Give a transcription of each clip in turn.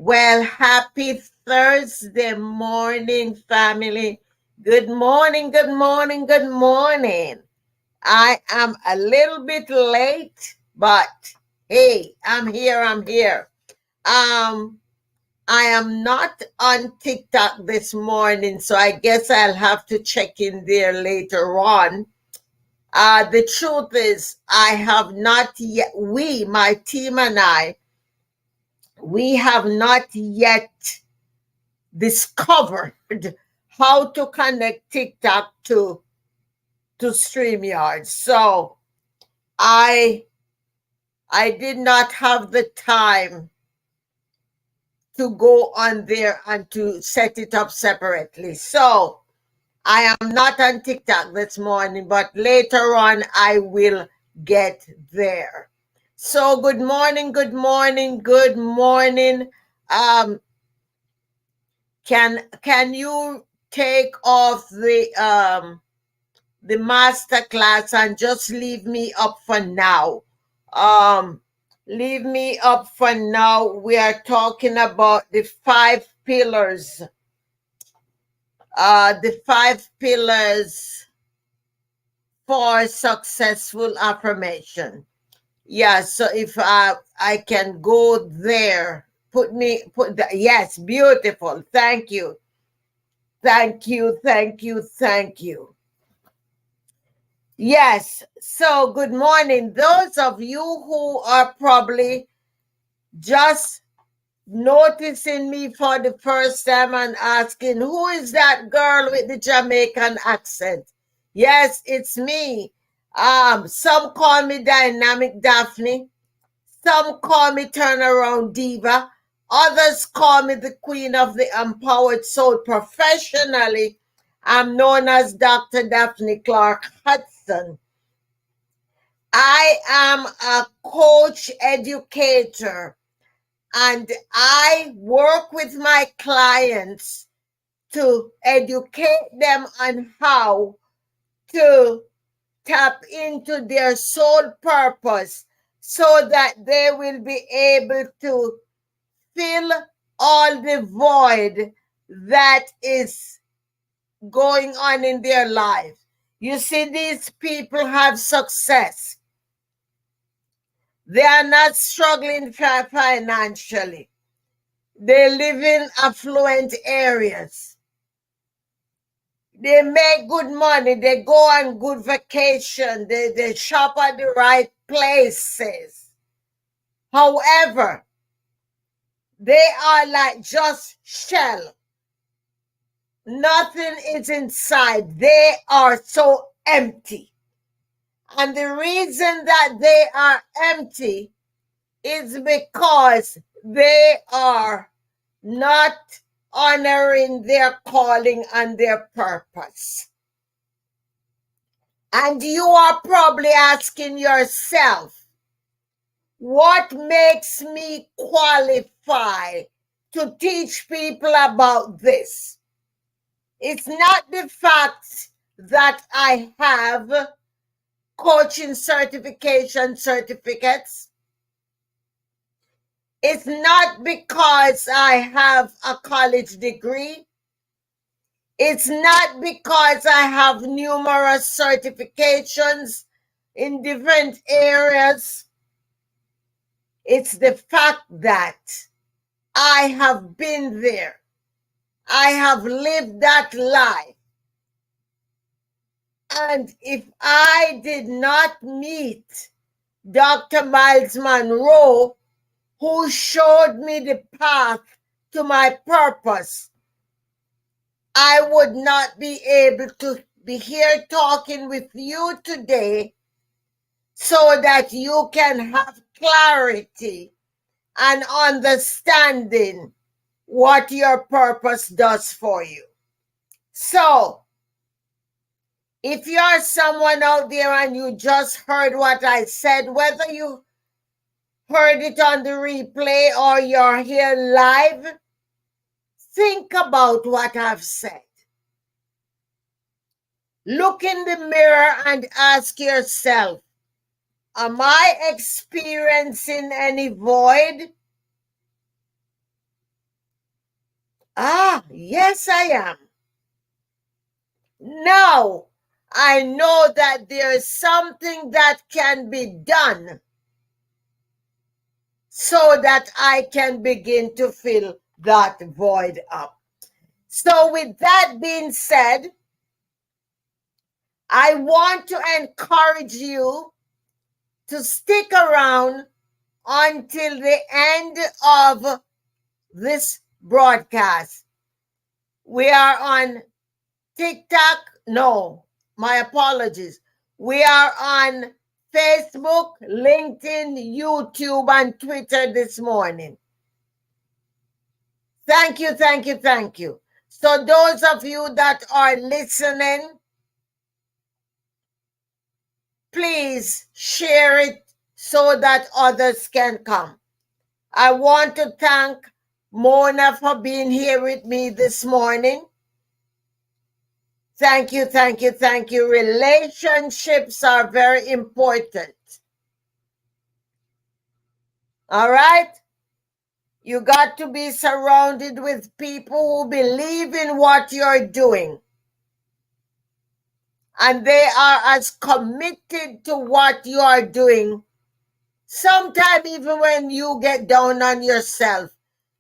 Well, happy Thursday morning, family. Good morning, good morning, good morning. I am a little bit late, but hey, I'm here. Um, I am not on TikTok this morning, so I guess I'll have to check in there later on. The truth is, I have not yet, my team and we have not yet discovered how to connect TikTok to StreamYard. So I I did not have the time to go on there and to set it up separately. So I am not on TikTok this morning, but later on I will get there. So good morning, good morning, good morning. Um, can you take off the master class and just leave me up for now? Um, leave me up for now. We are talking about the five pillars for successful affirmation. Yeah, so if I can go there, yes, beautiful. Thank you. Thank you, thank you, thank you. Yes, so good morning. Those of you who are probably just noticing me for the first time and asking, who is that girl with the Jamaican accent? Yes, it's me. Some call me Dynamic Daphne. Some call me Turnaround Diva. Others call me the Queen of the Empowered Soul. Professionally, I'm known as Dr. Daphne Clarke-Hudson. I am a coach educator and I work with my clients to educate them on how to tap into their soul purpose so that they will be able to fill all the void that is going on in their life. You see, these people have success. They are not struggling financially. They live in affluent areas. They make good money. They go on good vacation. They shop at the right places. However, they are like just shell. Nothing is inside. They are so empty. And the reason that they are empty is because they are not honoring their calling and their purpose. And you are probably asking yourself, what makes me qualify to teach people about this? It's not the fact that I have coaching certificates. It's not because I have a college degree. It's not because I have numerous certifications in different areas. It's the fact that I have been there. I have lived that life. And if I did not meet Dr. Miles Monroe, who showed me the path to my purpose, I would not be able to be here talking with you today so that you can have clarity and understanding what your purpose does for you. So, if you're someone out there and you just heard what I said, whether you heard it on the replay or you're here live, think about what I've said. Look in the mirror and ask yourself, am I experiencing any void? Yes, I am. Now, I know that there is something that can be done so that I can begin to fill that void up. So, with that being said, I want to encourage you to stick around until the end of this broadcast. We are on TikTok. No, my apologies. We are on Facebook, LinkedIn, YouTube, and Twitter this morning. Thank you, thank you, thank you. So, those of you that are listening, please share it so that others can come. I want to thank Mona for being here with me this morning. Thank you, thank you, thank you. Relationships are very important. All right? You got to be surrounded with people who believe in what you're doing. And they are as committed to what you are doing. Sometimes even when you get down on yourself,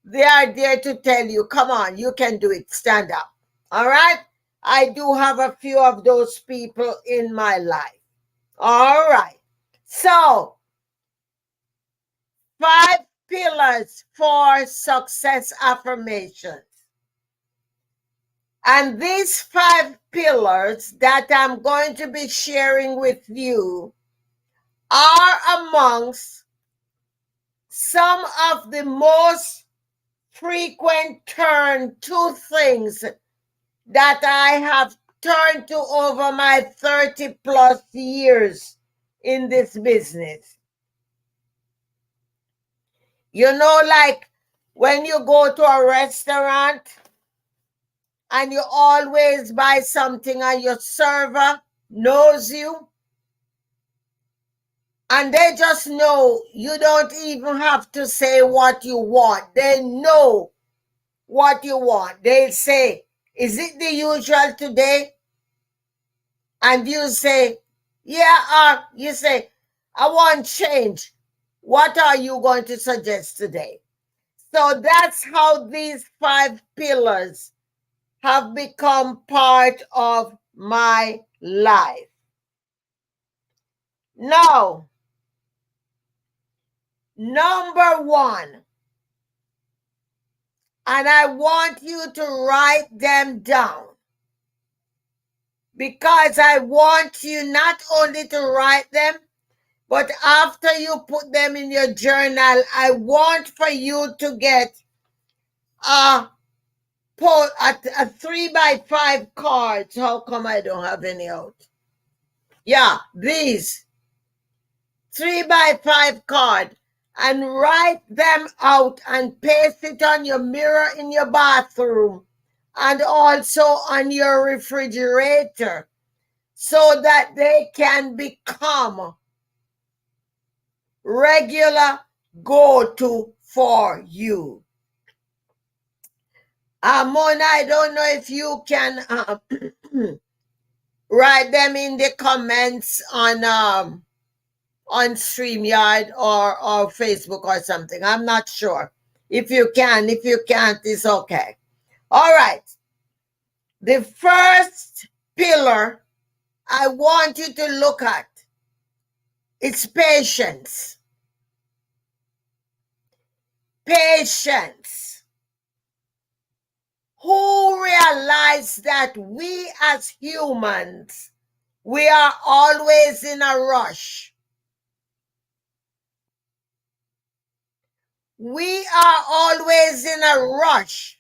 they are there to tell you, come on, you can do it. Stand up. All right? I do have a few of those people in my life. All right. So, 5 pillars for success affirmations. And these 5 pillars that I'm going to be sharing with you are amongst some of the most frequent turn to things that I have turned to over my 30 plus years in this business. You know, like when you go to a restaurant and you always buy something and your server knows you and they just know you don't even have to say what you want. They know what you want. They'll say, is it the usual today? And you say, yeah, you say, I want change. What are you going to suggest today? So that's how these 5 pillars have become part of my life. Now, number 1, and I want you to write them down because I want you not only to write them, but after you put them in your journal, I want for you to get a 3x5 cards. How come I don't have any out? Yeah, these 3x5 card, and write them out and paste it on your mirror in your bathroom and also on your refrigerator so that they can become regular go-to for you. Mona, I don't know if you can write them in the comments on StreamYard or Facebook or something. I'm not sure. If you can, if you can't, it's okay. All right. The first pillar I want you to look at is patience. Patience. Who realize that we as humans, we are always in a rush. We are always in a rush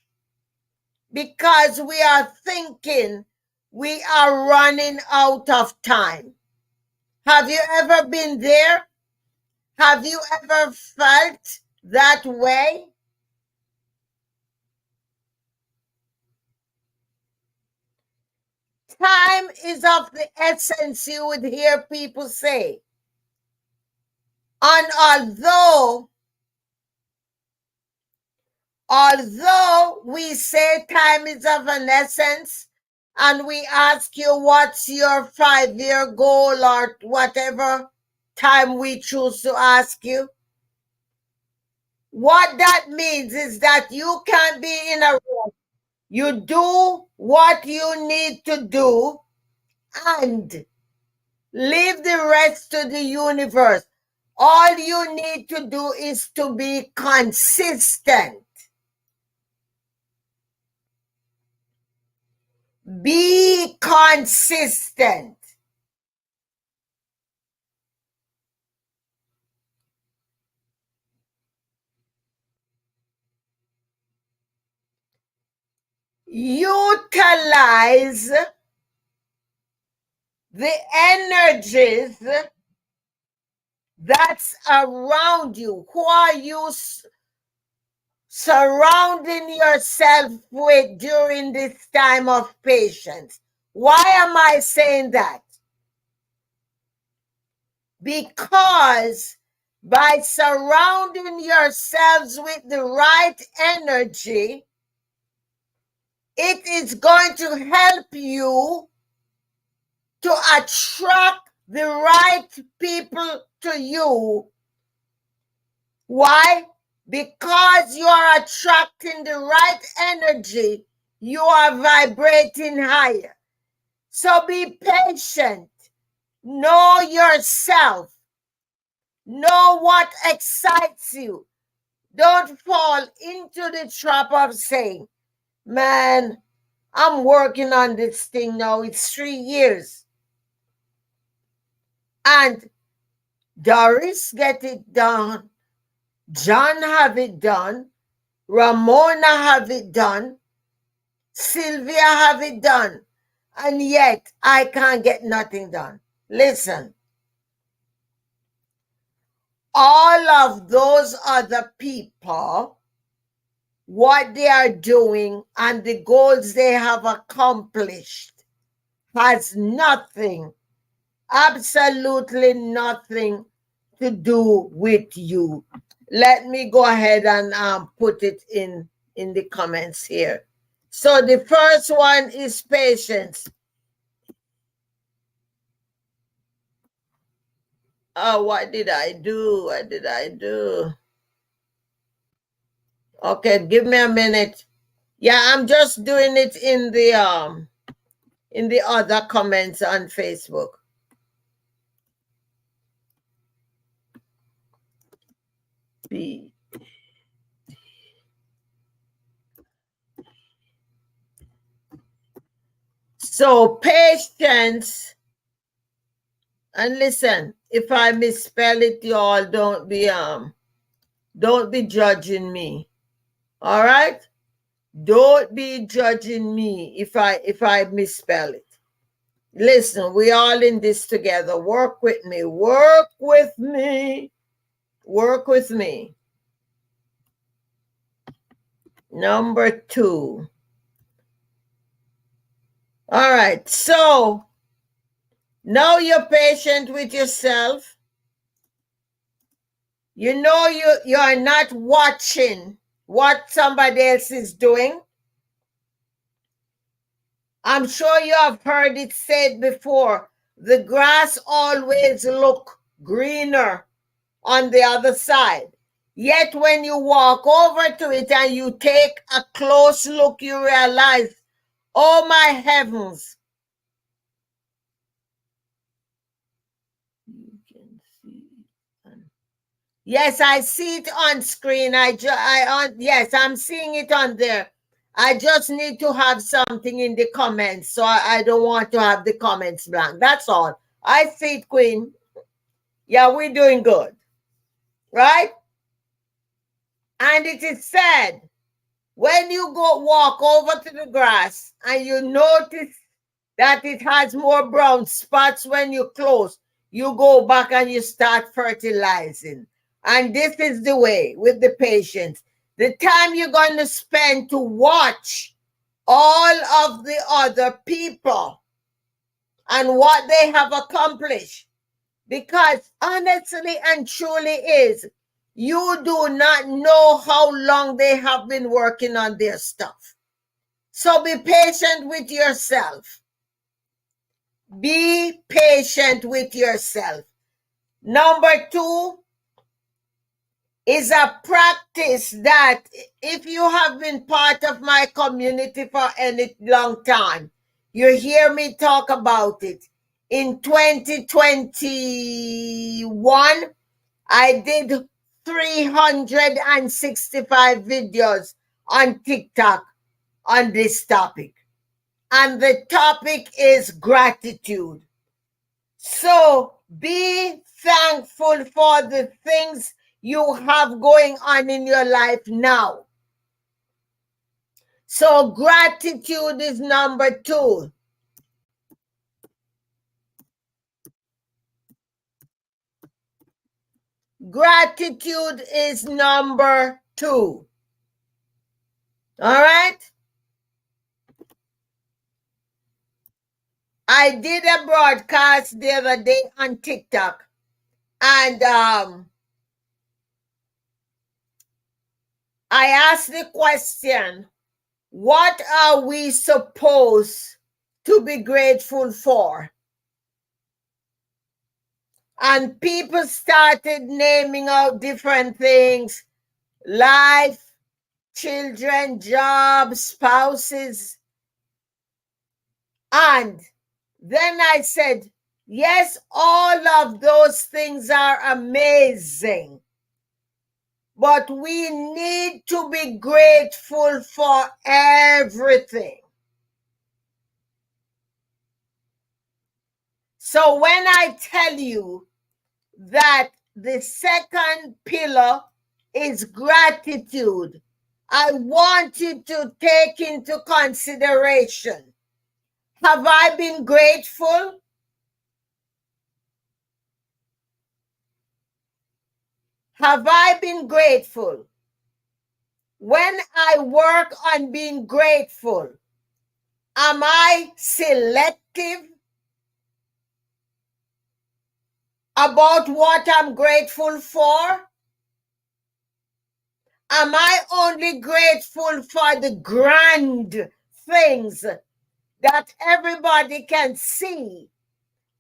because we are thinking we are running out of time. Have you ever been there? Have you ever felt that way? Time is of the essence, you would hear people say. And although Although we say time is of an essence, and we ask you what's your 5-year goal or whatever time we choose to ask you, what that means is that you can't be in a rush. You do what you need to do and leave the rest to the universe. All you need to do is to be consistent. Be consistent. Utilize the energies that's around you. Who are you surrounding yourself with during this time of patience? Why am I saying that? Because by surrounding yourselves with the right energy, it is going to help you to attract the right people to you. Why? Because you are attracting the right energy, you are vibrating higher. So be patient. Know yourself. Know what excites you. Don't fall into the trap of saying, man, I'm working on this thing now. It's 3 years. And Doris get it done. John have it done. Ramona have it done. Sylvia have it done. And yet I can't get nothing done. Listen. All of those other people, what they are doing and the goals they have accomplished has nothing, absolutely nothing to do with you. Let me go ahead and put it in the comments here. So the first one is patience. Oh, what did I do? What did I do? Okay, give me a minute. Yeah, I'm just doing it in the other comments on Facebook. B. So patience, and listen, if I misspell it, y'all don't be judging me. All right? Don't be judging me if I misspell it. Listen, we all in this together. Work with me. Work with me. Work with me. Number 2. All right. So now you're patient with yourself. You know you are not watching what somebody else is doing. I'm sure you have heard it said before, the grass always look greener on the other side. Yet when you walk over to it and you take a close look, you realize, oh my heavens. You can see. Yes, I see it on screen. Yes, I'm seeing it on there. I just need to have something in the comments, so I don't want to have the comments blank. That's all. I see it, Queen. Yeah, we're doing good. Right? And it is said, when you go walk over to the grass and you notice that it has more brown spots when you close, you go back and you start fertilizing. And this is the way with the patients. The time you're going to spend to watch all of the other people and what they have accomplished. Because honestly and truly is, You do not know how long they have been working on their stuff. So be patient with yourself. Be patient with yourself. Number 2 is a practice that if you have been part of my community for any long time, you hear me talk about it. In 2021, I did 365 videos on TikTok on this topic. And the topic is gratitude. So be thankful for the things you have going on in your life now. So gratitude is number 2. Gratitude is number 2. All right? I did a broadcast the other day on TikTok, and I asked the question, what are we supposed to be grateful for? And people started naming out different things: life, children, jobs, spouses. And then I said, yes, all of those things are amazing. But we need to be grateful for everything. So when I tell you that the second pillar is gratitude, I want you to take into consideration, have I been grateful? Have I been grateful? When I work on being grateful, am I selective about what I'm grateful for? Am I only grateful for the grand things that everybody can see?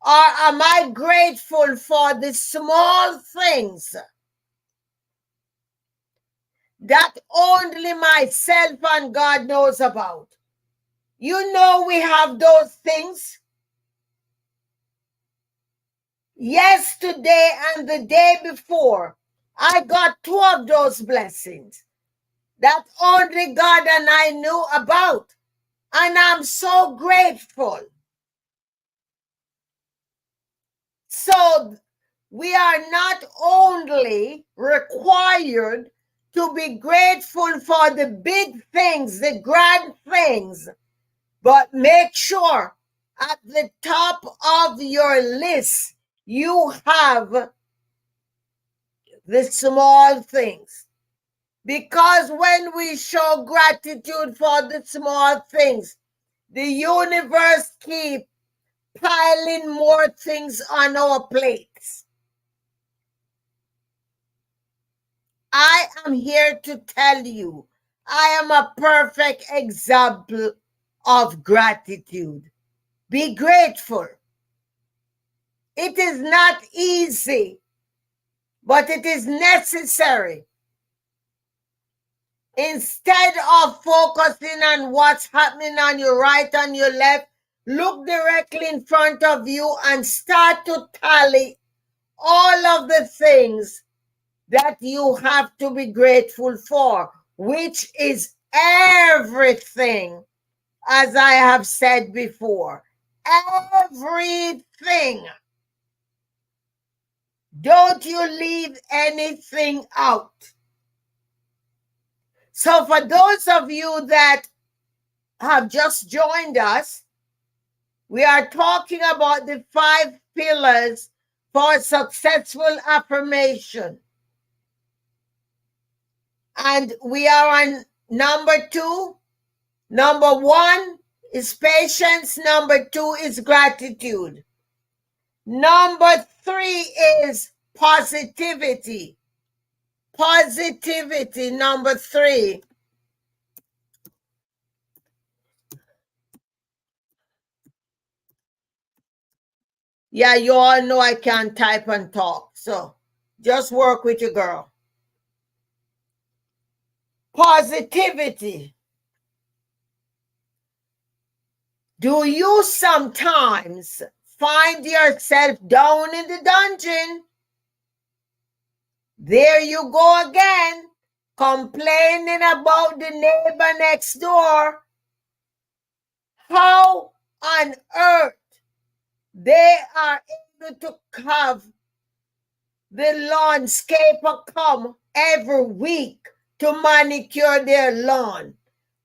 Or am I grateful for the small things that only myself and God knows about? You know we have those things. Yesterday and the day before, I got 2 of those blessings that only God and I knew about. And I'm so grateful. So we are not only required to be grateful for the big things, the grand things, but make sure at the top of your list you have the small things. Because when we show gratitude for the small things, the universe keeps piling more things on our plates. I am here to tell you, I am a perfect example of gratitude. Be grateful. It is not easy, but it is necessary. Instead of focusing on what's happening on your right and your left, look directly in front of you and start to tally all of the things that you have to be grateful for, which is everything, as I have said before. Everything. Don't you leave anything out. So for those of you that have just joined us, we are talking about the 5 pillars for successful affirmation. And we are on number 2. Number 1 is patience. Number 2 is gratitude. Number 3 is positivity. Positivity, number 3. Yeah, you all know I can't type and talk, so just work with your girl. Positivity. Do you sometimes find yourself down in the dungeon? There you go again, complaining about the neighbor next door. How on earth they are able to have the landscaper come every week to manicure their lawn,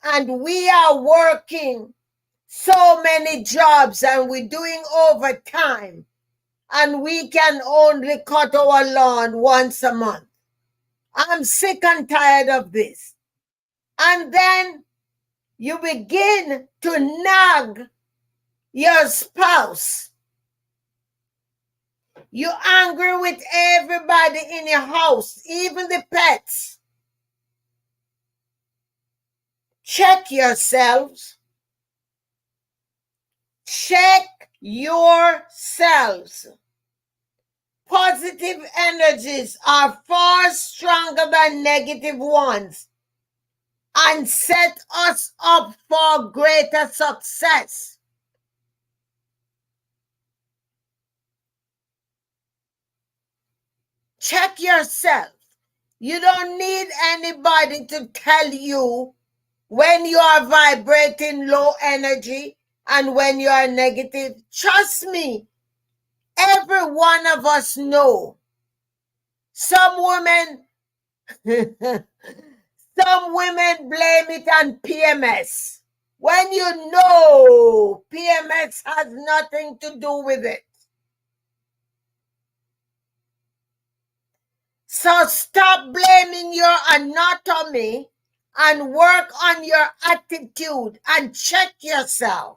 and we are working so many jobs and we're doing overtime, and we can only cut our lawn once a month. I'm sick and tired of this. And then you begin to nag your spouse. You're angry with everybody in your house, even the pets. Check yourselves. Check yourselves. Positive energies are far stronger than negative ones and set us up for greater success. Check yourself. You don't need anybody to tell you when you are vibrating low energy and when you are negative. Trust me, every one of us know. Some women blame it on PMS, when you know PMS has nothing to do with it. So stop blaming your anatomy and work on your attitude and check yourself.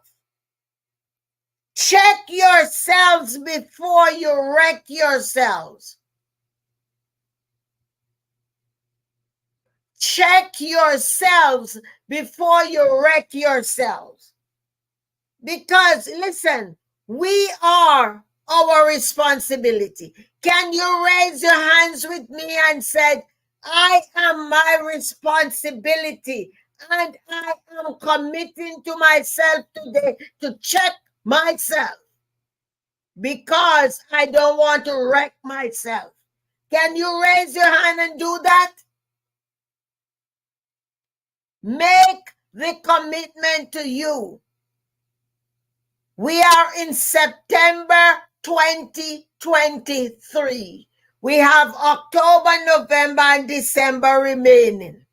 Check yourselves before you wreck yourselves. Check yourselves before you wreck yourselves. Because listen, we are our responsibility. Can you raise your hands with me and say, I am my responsibility, and I am committing to myself today to check myself because I don't want to wreck myself. Can you raise your hand and do that? Make the commitment to you. We are in September 2023. We have October, November, and December remaining.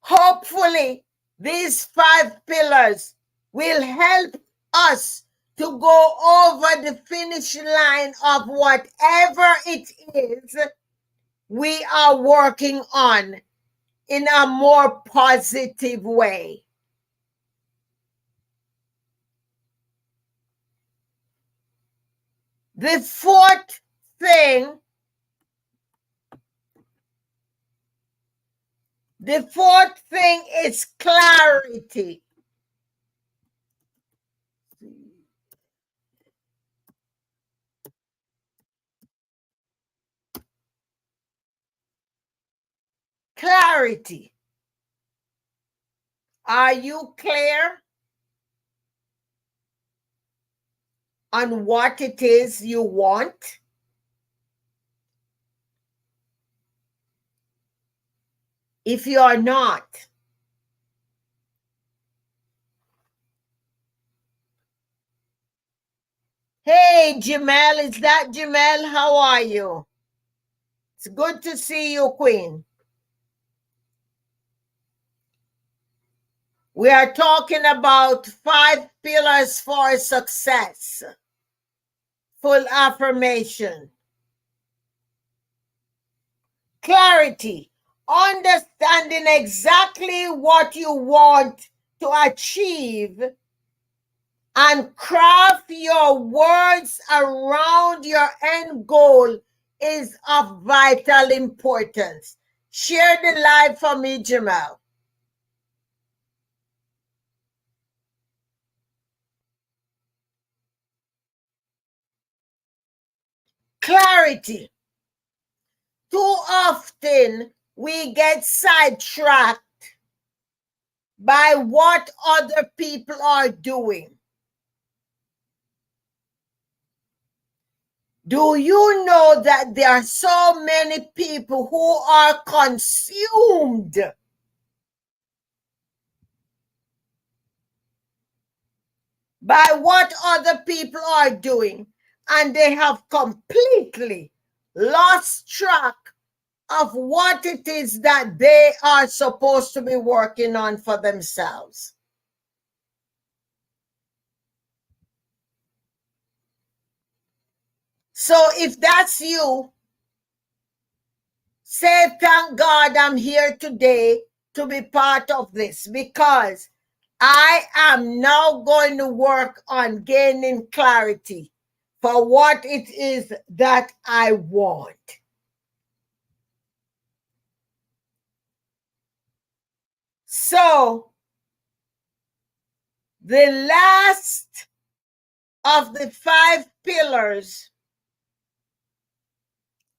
Hopefully, these 5 pillars will help us to go over the finish line of whatever it is we are working on in a more positive way. The fourth thing is clarity. Clarity. Are you clear on what it is you want? If you are not, hey, Jamel, is that Jamel? How are you? It's good to see you, Queen. We are talking about 5 pillars for success. Full affirmation. Clarity. Understanding exactly what you want to achieve and craft your words around your end goal is of vital importance. Share the live for me, Jamal. Clarity. Too often we get sidetracked by what other people are doing. Do you know that there are so many people who are consumed by what other people are doing, and they have completely lost track of what it is that they are supposed to be working on for themselves? So if that's you, say, thank God I'm here today to be part of this, because I am now going to work on gaining clarity for what it is that I want. So, the last of the 5 pillars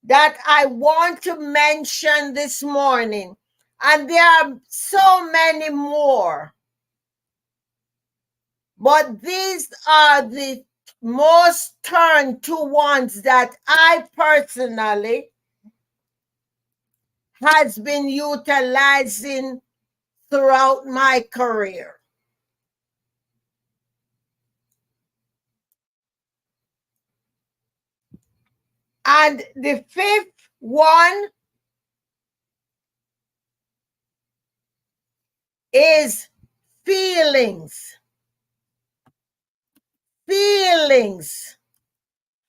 that I want to mention this morning, and there are so many more, but these are the most turned to ones that I personally has been utilizing throughout my career. And the 5th one is feelings. Feelings.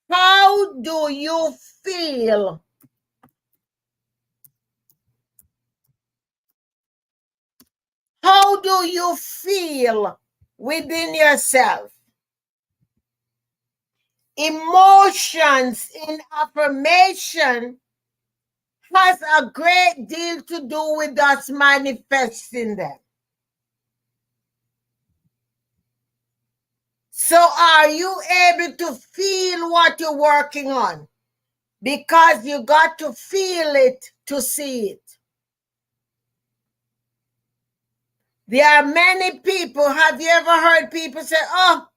How do you feel? How do you feel within yourself? Emotions in affirmation has a great deal to do with us manifesting them. So are you able to feel what you're working on? Because you got to feel it to see it. There are many people, have you ever heard people say, oh,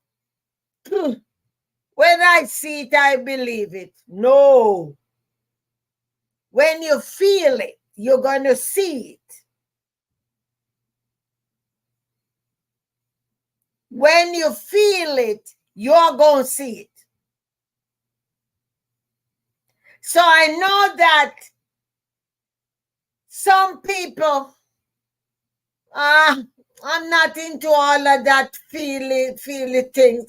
when I see it, I believe it? No. When you feel it, you're going to see it. When you feel it, you're going to see it. So I know that some people, I'm not into all of that feel it things.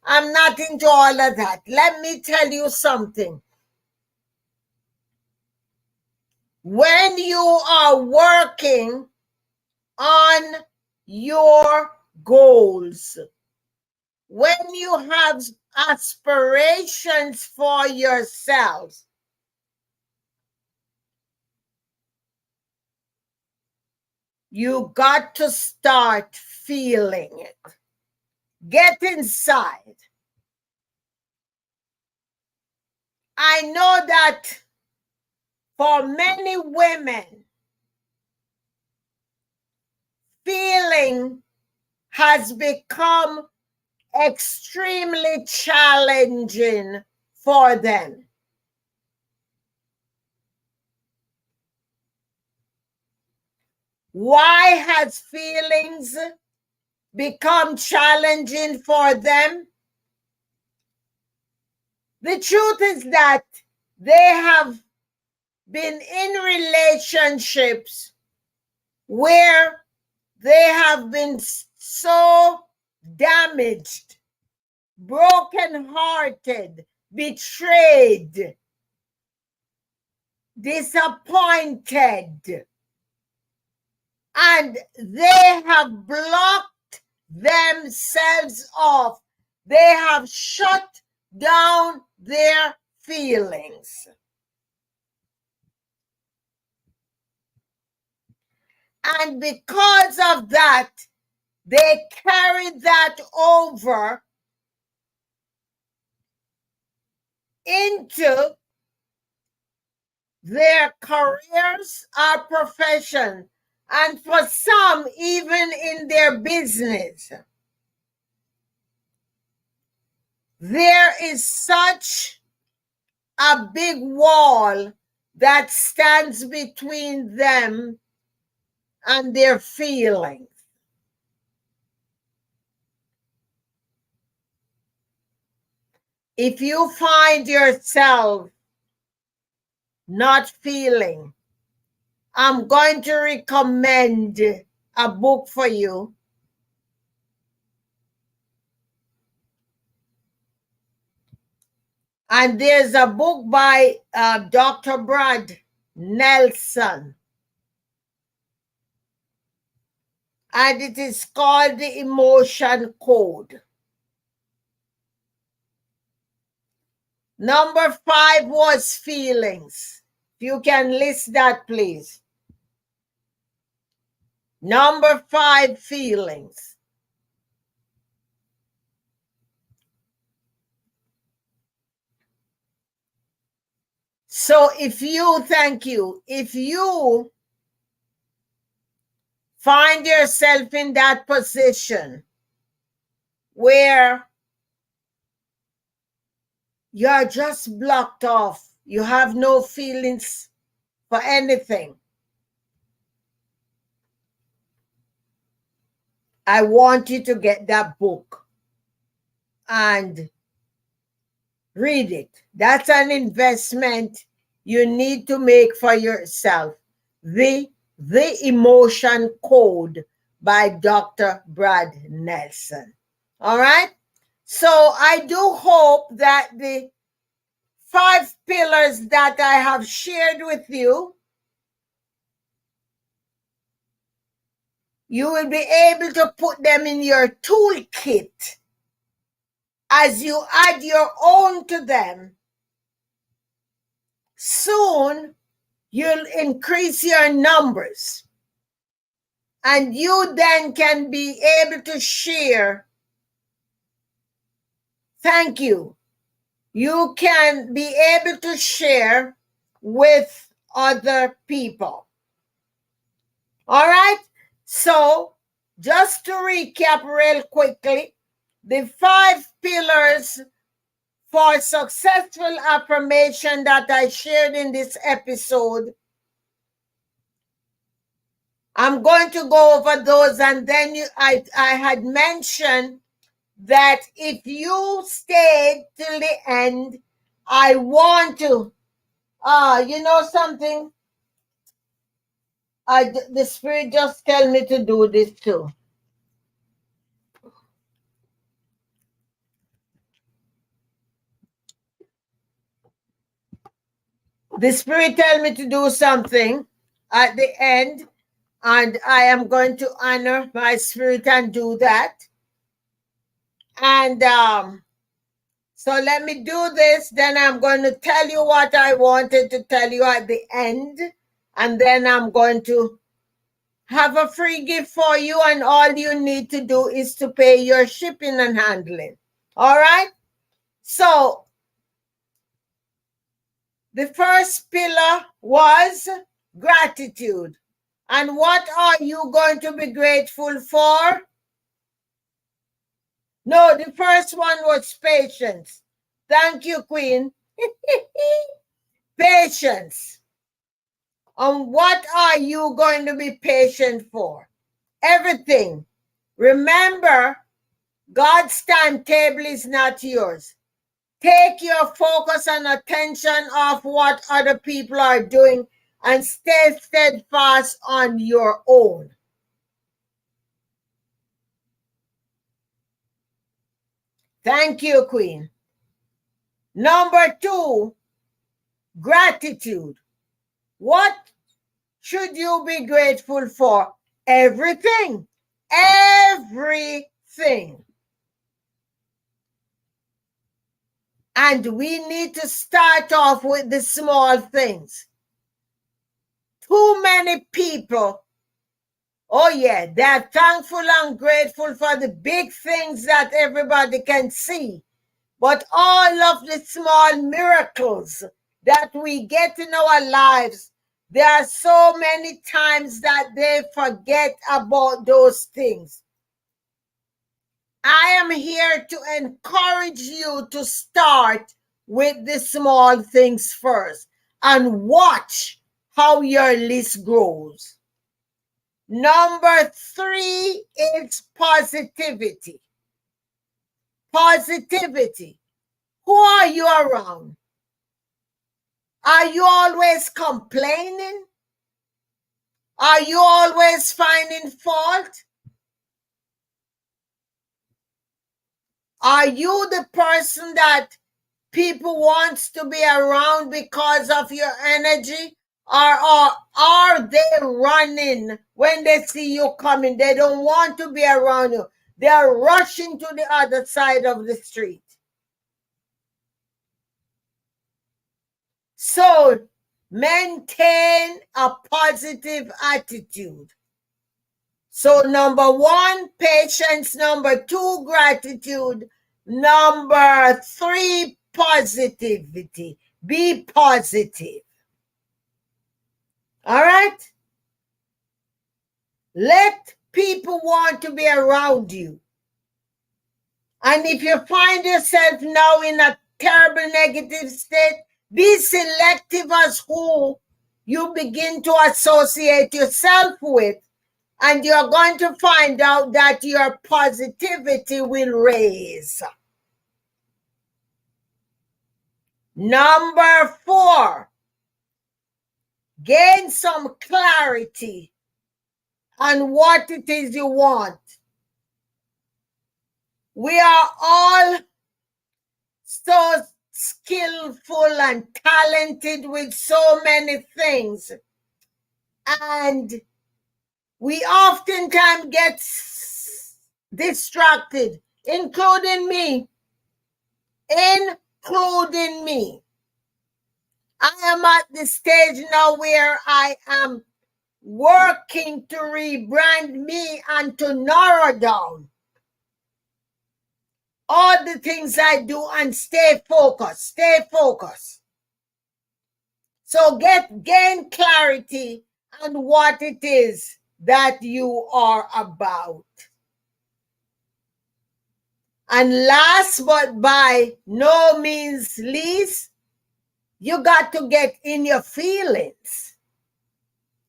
I'm not into all of that. Let me tell you something. When you are working on your goals, when you have aspirations for yourself, you got to start feeling it. Get inside. I know that for many women, feeling has become extremely challenging for them. Why has feelings become challenging for them? The truth is that they have been in relationships where they have been so damaged, brokenhearted, betrayed, disappointed, and they have blocked themselves off. They have shut down their feelings. And because of that, they carry that over into their careers or profession, and for some, even in their business. There is such a big wall that stands between them and their feelings. If you find yourself not feeling, I'm going to recommend a book for you. And there's a book by Dr. Brad Nelson. And it is called The Emotion Code. Number 5 was feelings. If you can list that, please. Number 5, feelings. So if you find yourself in that position where you're just blocked off, you have no feelings for anything, I want you to get that book and read it. That's an investment you need to make for yourself. The Emotion Code by Dr. Brad Nelson. All right? So I do hope that the 5 pillars that I have shared with you, you will be able to put them in your toolkit. As you add your own to them, soon you'll increase your numbers. And you then can be able to share. Thank you. You can be able to share with other people. All right? So, just to recap real quickly, the 5 pillars for successful affirmation that I shared in this episode, I'm going to go over those, and then I had mentioned that if you stayed till the end, I want to, you know something? The Spirit just tell me to do this too. The Spirit tell me to do something at the end, and I am going to honor my spirit and do that. And so let me do this, then I'm going to tell you what I wanted to tell you at the end, and then I'm going to have a free gift for you, and all you need to do is to pay your shipping and handling. All right? So the first pillar was gratitude. And what are you going to be grateful for? No, the first one was patience. Thank you, Queen. Patience. And what are you going to be patient for? Everything. Remember, God's timetable is not yours. Take your focus and attention off what other people are doing and stay steadfast on your own. Thank you, Queen. Number 2, gratitude. What should you be grateful for? Everything. Everything. thing. And we need to start off with the small things. Too many people, oh yeah, they're thankful and grateful for the big things that everybody can see. But all of the small miracles that we get in our lives, there are so many times that they forget about those things. I am here to encourage you to start with the small things first and watch how your list grows. Number 3 is positivity. Positivity. Who are you around? Are you always complaining? Are you always finding fault? Are you the person that people wants to be around because of your energy? Or are they running when they see you coming? They don't want to be around you. They are rushing to the other side of the street. So maintain a positive attitude. So number 1, patience. Number 2, gratitude. Number 3, positivity. Be positive. All right? Let people want to be around you. And if you find yourself now in a terrible negative state, be selective as who you begin to associate yourself with. And you're going to find out that your positivity will raise. Number 4, gain some clarity on what it is you want. We are all so skillful and talented with so many things. And we oftentimes get distracted, including me. Including me. I am at the stage now where I am working to rebrand me and to narrow down all the things I do and stay focused, stay focused. So gain clarity on what it is that you are about. And last but by no means least, you got to get in your feelings.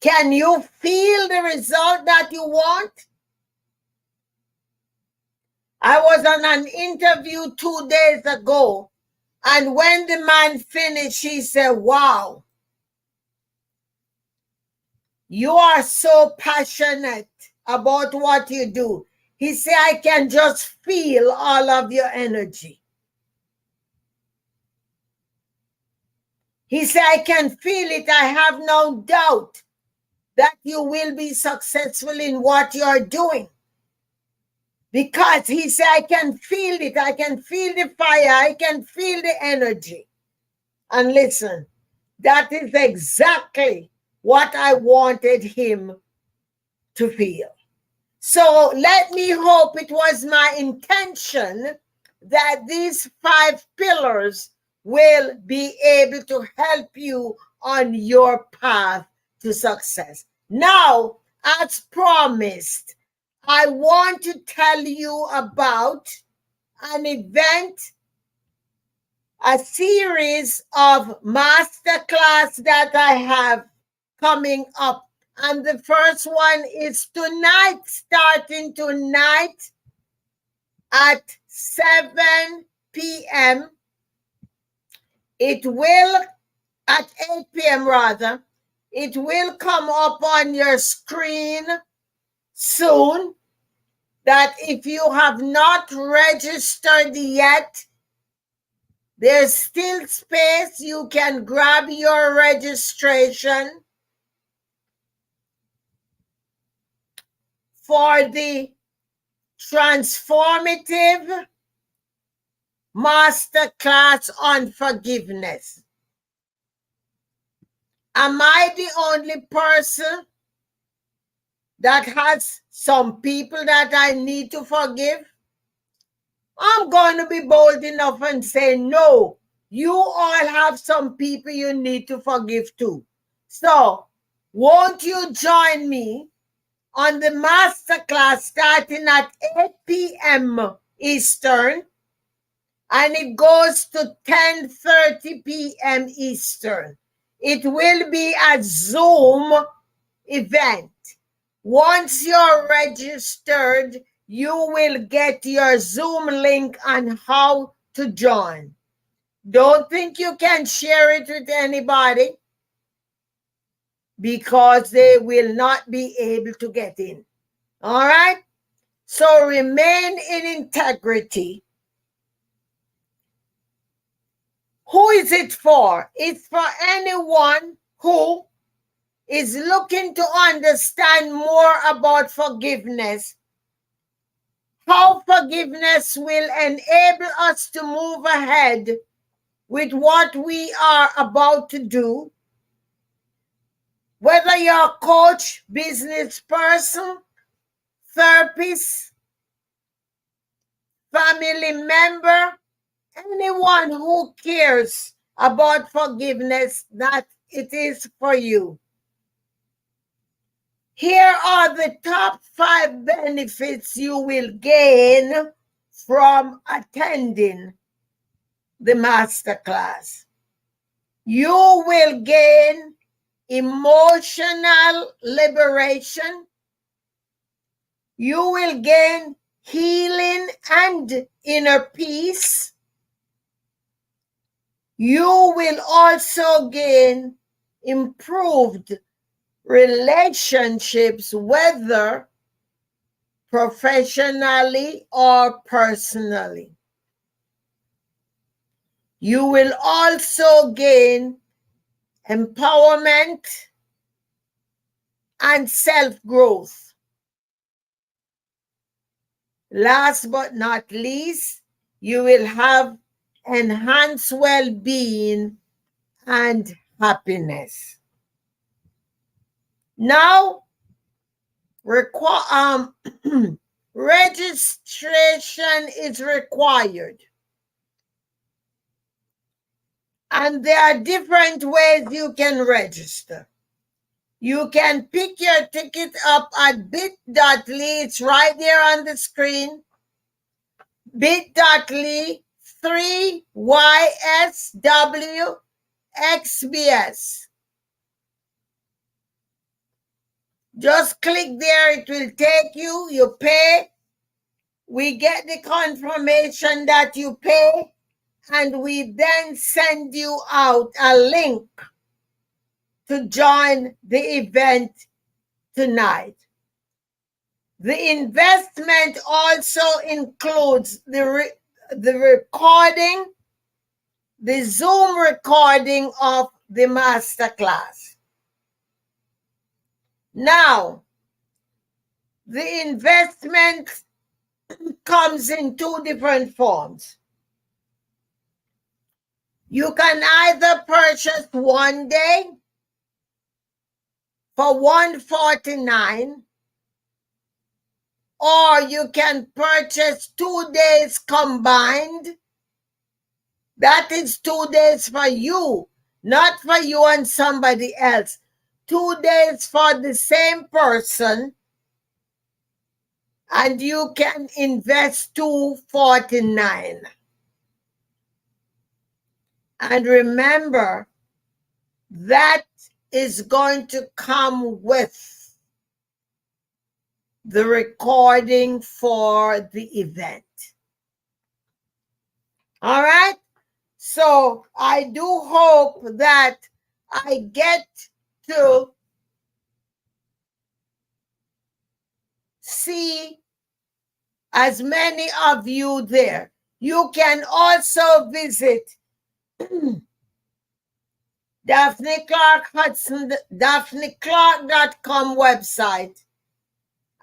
Can you feel the result that you want? I was on an interview 2 days ago, and when the man finished, he said, wow, you are so passionate about what you do. He said, I can just feel all of your energy. He said, I can feel it. I have no doubt that you will be successful in what you're doing. Because he said, I can feel it. I can feel the fire. I can feel the energy. And listen, that is exactly what I wanted him to feel. So let me hope it was my intention that these 5 pillars will be able to help you on your path to success. Now, as promised, I want to tell you about an event, a series of masterclass that I have coming up. And the first one is tonight, starting tonight at 7 p.m. It will, at 8 p.m. rather, it will come up on your screen soon. That if you have not registered yet, there's still space. You can grab your registration for the transformative masterclass on forgiveness. Am I the only person that has some people that I need to forgive? I'm going to be bold enough and say, no, you all have some people you need to forgive too. So, won't you join me on the masterclass starting at 8 p.m. Eastern, and it goes to 10:30 p.m. Eastern. It will be a Zoom event. Once you're registered, you will get your Zoom link on how to join. Don't think you can share it with anybody, because they will not be able to get in. All right? So remain in integrity. Who is it for? It's for anyone who is looking to understand more about forgiveness, how forgiveness will enable us to move ahead with what we are about to do. Whether you're a coach, business person, therapist, family member, anyone who cares about forgiveness, that it is for you. Here are the top 5 benefits you will gain from attending the masterclass. You will gain emotional liberation. You will gain healing and inner peace. You will also gain improved relationships, whether professionally or personally. You will also gain empowerment and self-growth. Last but not least, you will have enhanced well-being and happiness. Now, registration is required. And there are different ways you can register. You can pick your ticket up at bit.ly. It's right there on the screen. Bit.ly 3YSWXBS. Just click there. It will take you. You pay. We get the confirmation that you pay. And we then send you out a link to join the event tonight. The investment also includes the recording, the Zoom recording of the masterclass. Now, the investment comes in 2 different forms. You can either purchase one day for $149, or you can purchase 2 days combined. That is 2 days for you, not for you and somebody else. 2 days for the same person, and you can invest $249. And remember, that is going to come with the recording for the event. All right? So I do hope that I get to see as many of you there. You can also visit Daphne Clarke-Hudson, DaphneClarke.com website,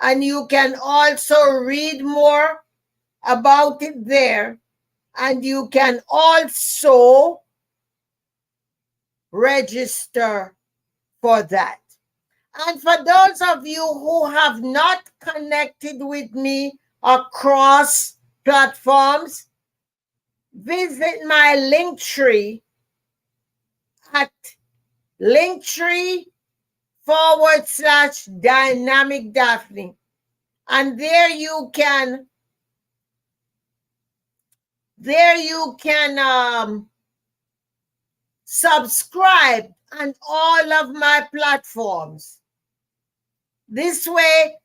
and you can also read more about it there, and you can also register for that. And for those of you who have not connected with me across platforms, visit my link tree at linktree/dynamic Daphne. And there you can subscribe on all of my platforms. This way,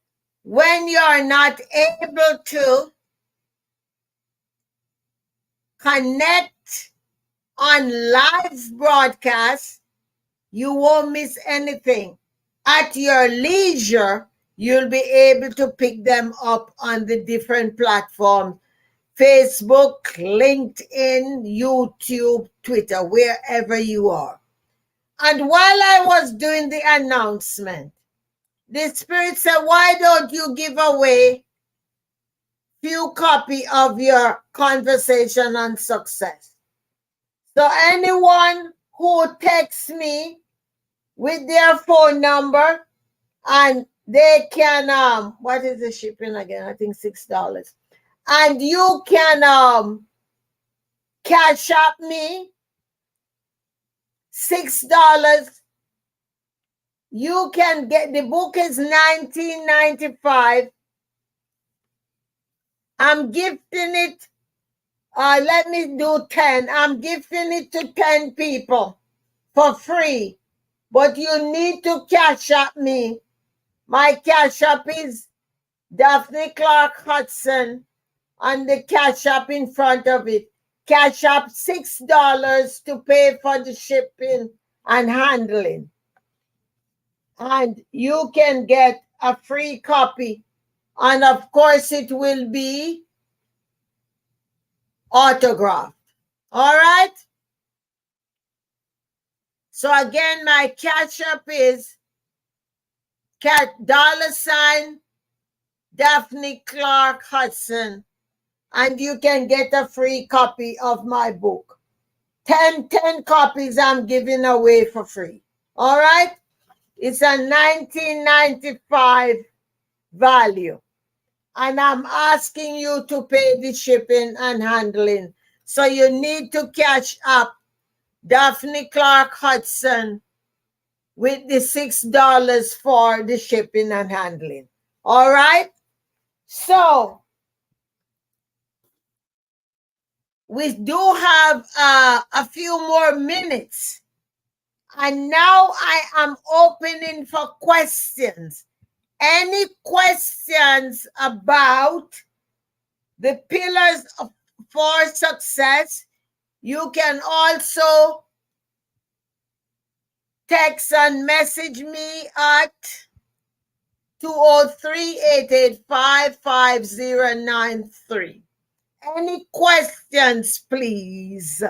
when you're not able to connect on live broadcast, you won't miss anything. At your leisure, you'll be able to pick them up on the different platforms: Facebook, LinkedIn, YouTube, Twitter, wherever you are. And while I was doing the announcement, the Spirit said, why don't you give away few copy of your Conversation on Success? So anyone who texts me with their phone number, and they can what is the shipping again? I think $6. And you can cash up me $6. You can get the book is $19.95. I'm gifting it. Let me do 10. I'm gifting it to 10 people for free. But you need to cash up me. My cash up is Daphne Clarke-Hudson, and the cash up in front of it. Cash up $6 to pay for the shipping and handling. And you can get a free copy. And of course, it will be autographed. All right? So again, my cash up is $ Daphne Clarke-Hudson. And you can get a free copy of my book. 10 copies I'm giving away for free. All right? It's a $19.95 value. And I'm asking you to pay the shipping and handling. So you need to catch up Daphne Clarke-Hudson with the $6 for the shipping and handling. All right? So we do have a few more minutes. And now I am opening for questions. Any questions about the pillars for success? You can also text and message me at 203-885-5093. Any questions, please?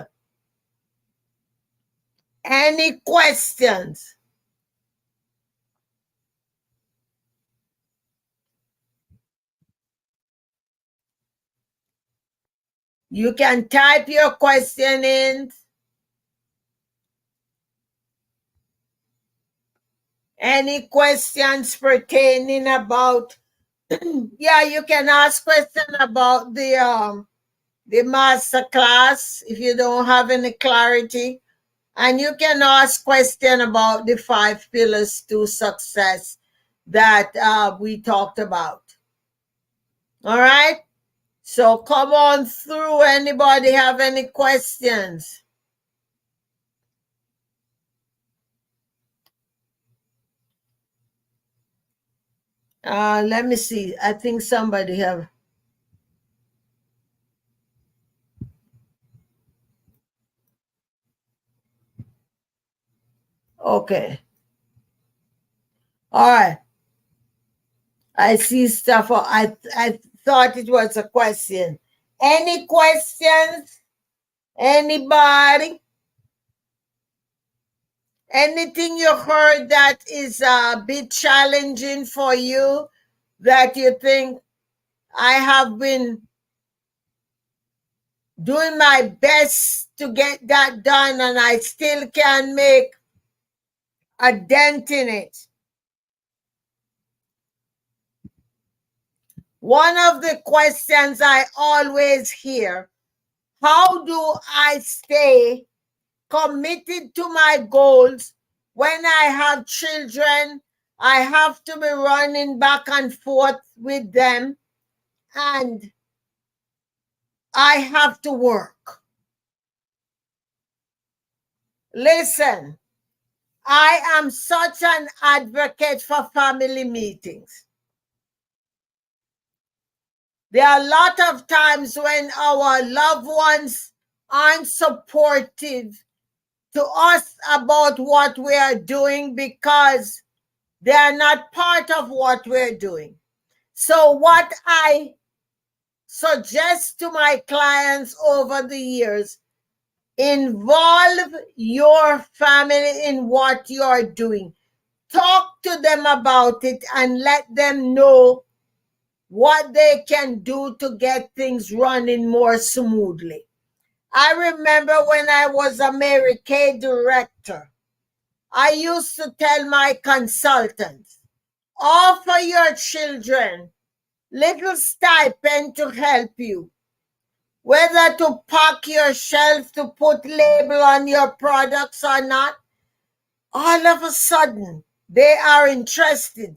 Any questions? You can type your question in. Any questions pertaining about, yeah, you can ask questions about the master class if you don't have any clarity. And you can ask questions about the 5 pillars to success that we talked about. All right? So come on through. Anybody have any questions? Let me see. I think somebody have. Okay. All right. I see stuff. I thought it was a question. Any questions? Anybody? Anything you heard that is a bit challenging for you? that you think I have been doing my best to get that done and I still can make a dent in it. One of the questions I always hear, how do I stay committed to my goals when I have children? I have to be running back and forth with them and I have to work. Listen, I am such an advocate for family meetings. There are a lot of times when our loved ones aren't supportive to us about what we are doing because they are not part of what we're doing. So what I suggest to my clients over the years, involve your family in what you're doing. Talk to them about it and let them know what they can do to get things running more smoothly. I remember when I was a Mary Kay director, I used to tell my consultants, offer your children little stipend to help you, whether to pack your shelf, to put label on your products or not. All of a sudden, they are interested.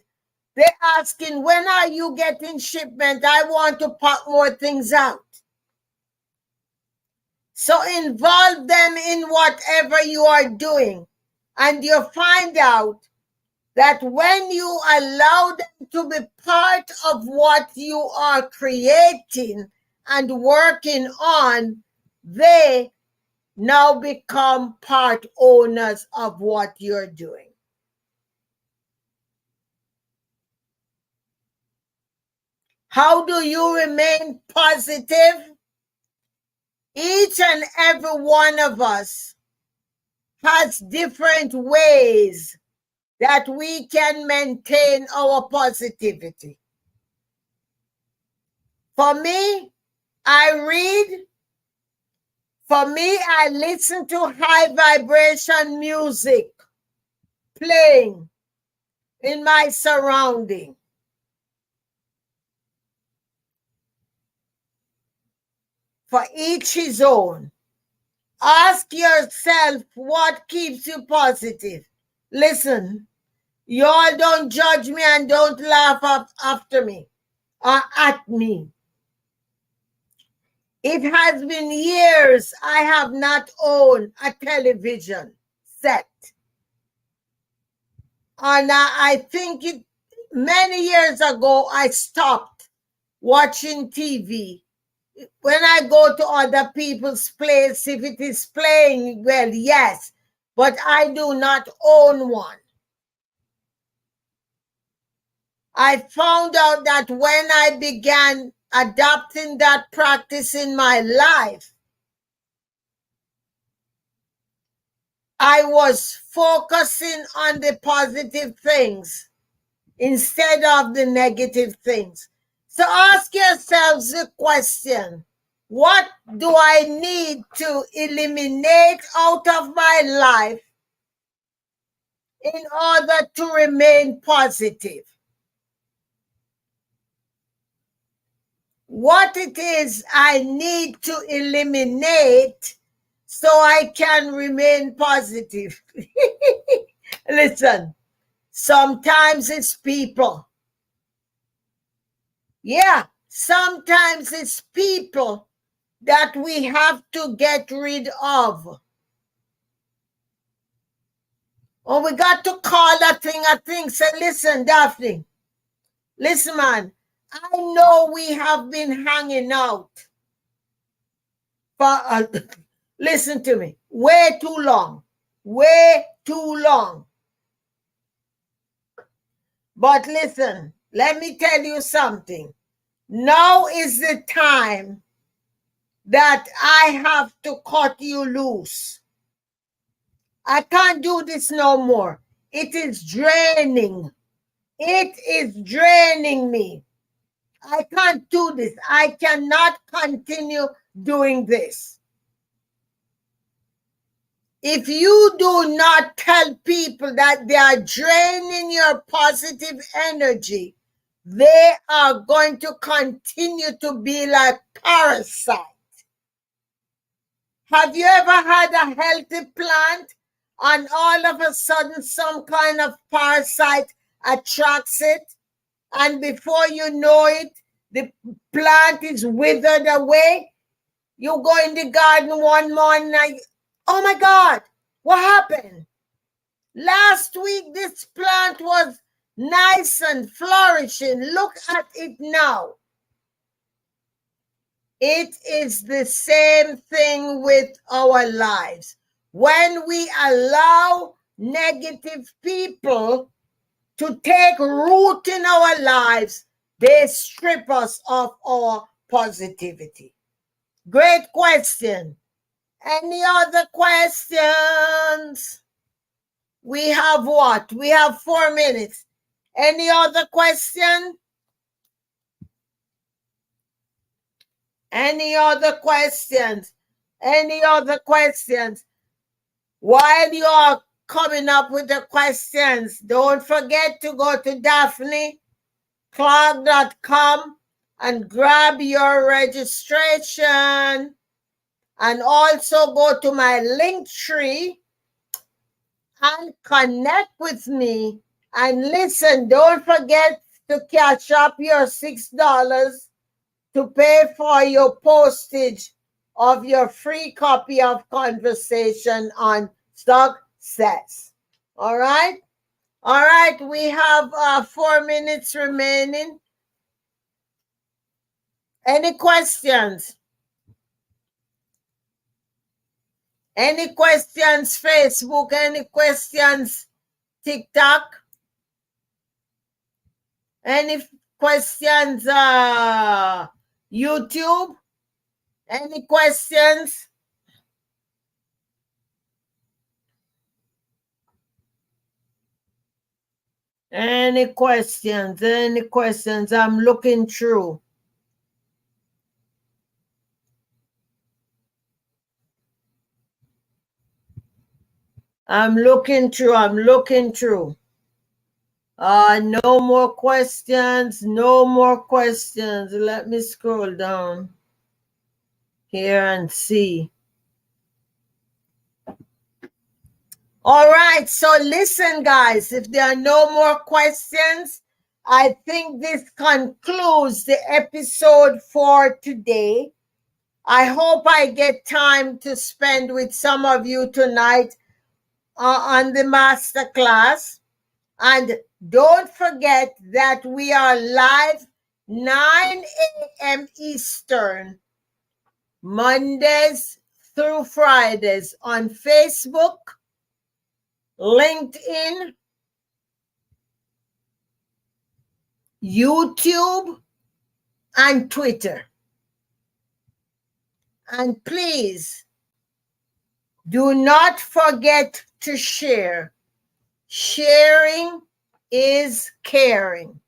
They're asking, when are you getting shipment? I want to pack more things out. So involve them in whatever you are doing. And you'll find out that when you allow them to be part of what you are creating and working on, they now become part owners of what you're doing. How do you remain positive? Each and every one of us has different ways that we can maintain our positivity. For me, I read. For me, I listen to high vibration music playing in my surrounding. For each his own. Ask yourself what keeps you positive. Listen, y'all don't judge me and don't laugh after me or at me. It has been years I have not owned a television set. And I think many years ago I stopped watching TV. When I go to other people's place, if it is playing, well, yes, but I do not own one. I found out that when I began adopting that practice in my life, I was focusing on the positive things instead of the negative things. So ask yourselves the question, what do I need to eliminate out of my life in order to remain positive? What it is I need to eliminate so I can remain positive. Listen, sometimes it's people. Yeah, sometimes it's people that we have to get rid of. Or we got to call a thing. Say, listen, Daphne, listen, man, I know we have been hanging out for, listen to me, way too long. Way too long. But listen, let me tell you something. Now is the time that I have to cut you loose. I can't do this no more. It is draining. It is draining me. I can't do this. I cannot continue doing this. If you do not tell people that they are draining your positive energy, they are going to continue to be like parasites. Have you ever had a healthy plant and all of a sudden some kind of parasite attracts it, and before you know it, the plant is withered away? You go in the garden one morning and, oh my God, what happened? Last week this plant was nice and flourishing. Look at it now. It is the same thing with our lives. When we allow negative people to take root in our lives, they strip us of our positivity. Great question. Any other questions? We have what? We have 4 minutes. Any other question? Any other questions? Any other questions? While you are coming up with the questions, don't forget to go to daphne.clarke.com and grab your registration. And also go to my link tree and connect with me. And listen, don't forget to catch up your $6 to pay for your postage of your free copy of Conversation on Success. All right? All right, we have 4 minutes remaining. Any questions? Any questions, Facebook? Any questions, TikTok? Any questions, YouTube? Any questions? Any questions? Any questions? I'm looking through. I'm looking through. No more questions. No more questions. Let me scroll down here and see. All right. So listen, guys, if there are no more questions, I think this concludes the episode for today. I hope I get time to spend with some of you tonight on the masterclass. And don't forget that we are live 9 a.m. Eastern, Mondays through Fridays on Facebook, LinkedIn, YouTube, and Twitter. And please do not forget to share. Sharing is caring.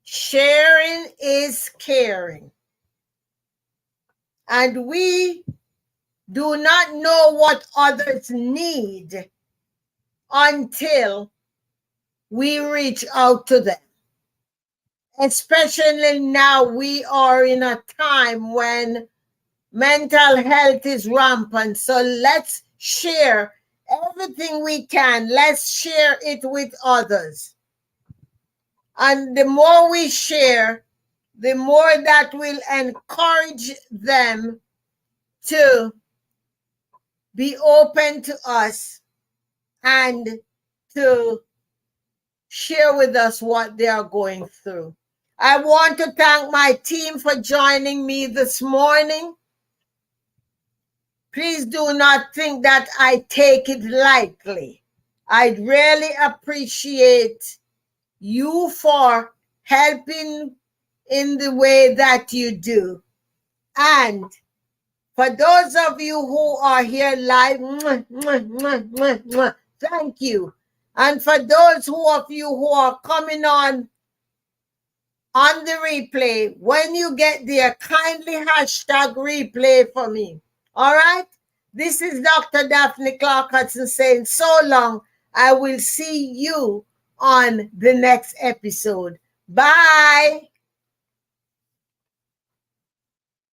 Sharing is caring. And we do not know what others need until we reach out to them. Especially now, we are in a time when mental health is rampant. So let's share everything we can. Let's share it with others. And the more we share, the more that will encourage them to be open to us and to share with us what they are going through. I want to thank my team for joining me this morning. Please do not think that I take it lightly. I really appreciate you for helping in the way that you do. And for those of you who are here live, thank you. And for those of you who are coming on the replay, when you get there, kindly hashtag replay for me. All right? This is Dr. Daphne Clarke-Hudson saying so long. I will see you on the next episode. Bye.